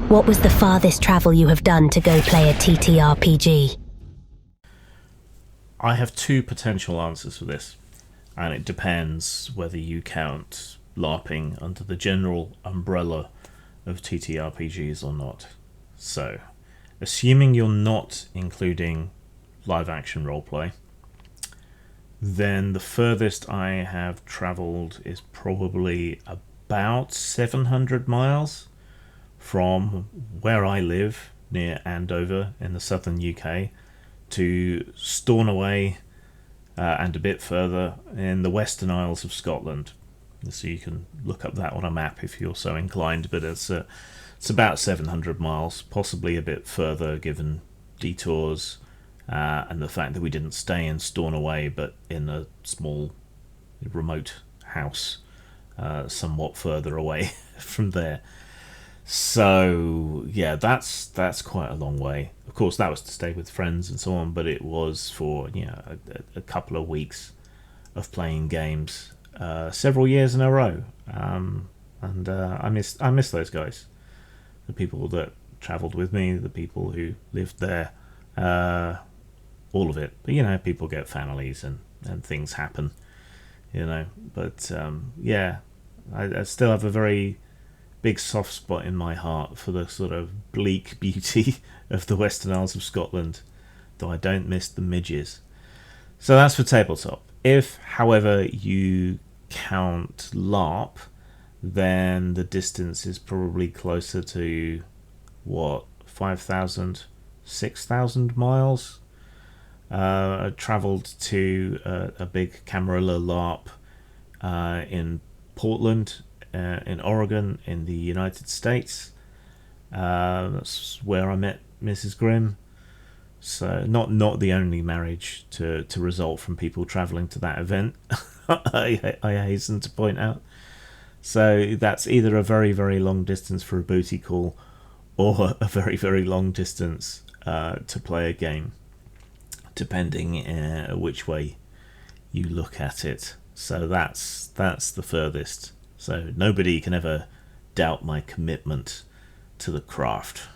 What was the farthest travel you have done to go play a TTRPG? I have two potential answers for this, and it depends whether you count LARPing under the general umbrella of TTRPGs or not. So, assuming you're not including live action roleplay, then the furthest I have travelled is probably about 700 miles from where I live, near Andover in the southern UK, to Stornoway and a bit further in the Western Isles of Scotland. So you can look up that on a map if you're so inclined, but it's about 700 miles, possibly a bit further given detours and the fact that we didn't stay in Stornoway but in a small remote house somewhat further away from there. So yeah, that's quite a long way. Of course, that was to stay with friends and so on, but it was for a couple of weeks of playing games, several years in a row, and I miss those guys, the people that travelled with me, the people who lived there, all of it. But people get families and things happen, But I still have a very big soft spot in my heart for the sort of bleak beauty of the Western Isles of Scotland, though I don't miss the midges. So that's for tabletop. If, however, you count LARP, then the distance is probably closer to 5,000, 6,000 miles. I travelled to a big Camarilla LARP in Portland, in Oregon, in the United States. That's where I met Mrs. Grimm. So not the only marriage to result from people travelling to that event, I hasten to point out. So that's either a very, very long distance for a booty call or a very, very long distance to play a game, depending which way you look at it. So that's the furthest. So nobody can ever doubt my commitment to the craft.